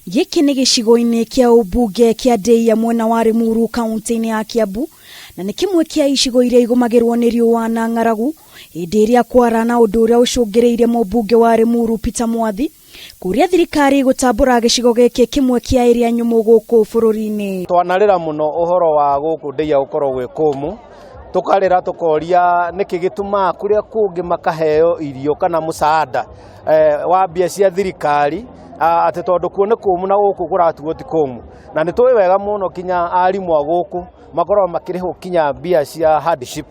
Giki ni gicigo-ini kia umbunge kia Ndeiya mwena wa Limuru kaunti-ini ya Kiambu na ni kimwe kia icigo iria igumagirwo ni riua na ng'aragu hindi iria kwara na undu uria ucungireire mumbunge wa Limuru Mwathi kuria thirikari gutambura gicigo giki kimwe kia iria nyumu guku bururi-ini. Twanarira muno uhoro wa guku Ndeiya ukorogwo kumu tukarira tukoria niki gituma kuria kungi makaheo irio kana musaada wa mbia cia thirikari ati tondu kuone kumu na guku kuratuo ti kumu na ni tuwi wega muno kinya arimu a guku makorwo makiriho kinya mbia cia hardship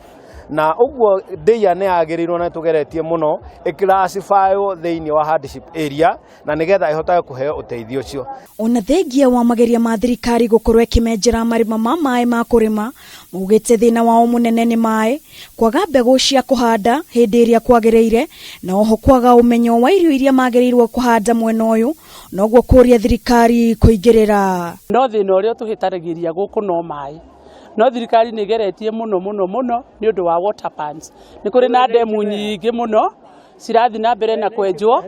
na uguo Ndeiya ne agirirwo na tugeretie muno ikiracifyo thiini wa hardship area na nigetha ihota kuheo uteithio cio. Ona thengia wa mageria ma thirikari gukorwo ikimenjera marima ma maai ma kurima mugite thina wao munene ni maai, kwaga mbegu cia kuhanda hindi iria kwagiriire na oho kwaga umenyo wa irio iria magirirwo kuhanda mwena uyu noguo kuria thirikari kuingirira. No thina uria tuhitaragiria guku no maai. No thirikari nigeretie muno ni undu wa water pans. Ni kuri na demu nyingi muno cirathi na mbere na kwenjwo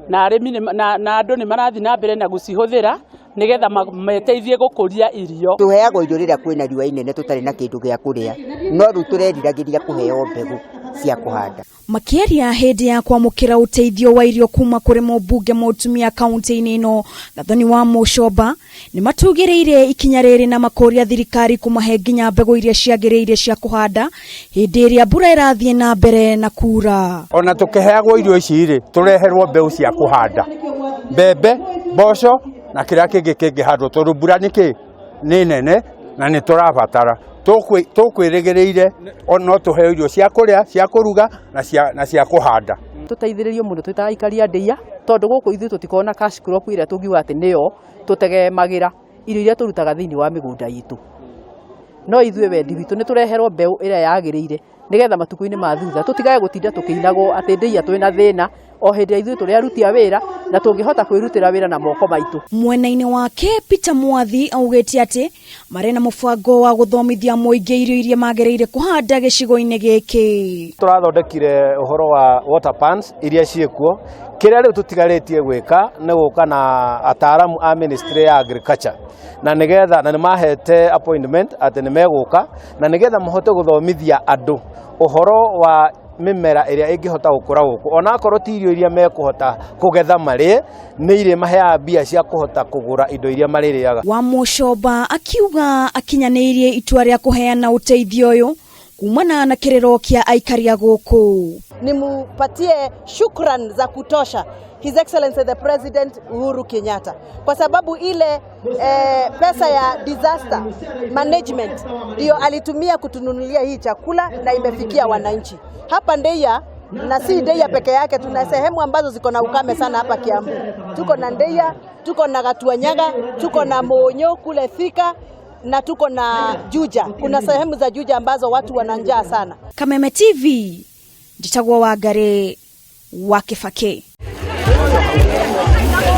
na arimi na andu ni marathi na mbere na gucihuthira nigetha mateithie gukuria irio. Tuheagwo irio riria kwina riua inene tutari na kindu gia kuria no ru tureriragiriria kuheo mbegu cia kuhanda. Makiaria hindi ya kwamukira uteithio wa irio kuma kuri mumbunge mutumia kaunti-ini ino Gathoni wa Mushoba ni matugireire ikinya riri na makoria thirikari kumahe nginya mbegu iria ciagiriire cia kuhanda hindi iria mbura irathie na mbere na kura. Ona tukiheagwo irio ici ri tureherwo mbegu cia kuhanda mbembe mboco na kiria kingi handwo tondu mbura niki ni nene na ni turabatara tukwirigireire ono tuheo irio cia kuria cia kuruga na cia kuhanda. Tuteithiririo muno twita Aikari a Ndeiya tondu guku ithu tutikona cash crop iria tungiuga ati niyo tutegemagira irio iria turutaga thiini wa migunda itu. No ithuĩ wendi witu ni tureherwo mbeu iria yagiriire nigetha matuku-ini ma thutha tutigage gutinda tukiinagwo ati Ndeiya twina thina o hindi ithuĩ turi aruti a wira na tungihota kwirutira wira na moko maitu. Mwena-ini wake Mwathi augite ati marena mubango wa guthomithia muingi irio iria magiriire kuhanda gicigo-ini giki. Turathondekire uhoro wa water pans iria ciekuo kiria riu tutigaritie gwika ni guka na ataaramu a ministry ya agriculture na nigetha na nimahete appointment ati nimeguka na nigetha muhote guthomithia andu uhoro wa mimera iria ingihota gukura guku ona akorwo ti irio iria mekuhota kugetha mari ni ire mahea mbia cia kuhota kugura indo iria maririaga. Wa Mushoba akiuga akinyanirie itua ria kuheana uteithio uyu kumana na kiriro kia Aikari a guku. Nimupatie shukran za kutosha His Excellency the President Uhuru Kenyatta kwa sababu ile pesa ya disaster management ndio alitumia kutununulia hii chakula na imefikia wananchi hapa Ndeiya. Na si Ndeiya peke yake, tuna sehemu ambazo ziko na ukame sana hapa Kiambu. Tuko na Ndeiya, tuko na Gatuanyaga, tuko na Monyo kule Thika na tuko na Juja. Kuna sehemu za Juja ambazo watu wana njaa sana. Kameme TV, njitagwo Wangari wa Kibaki.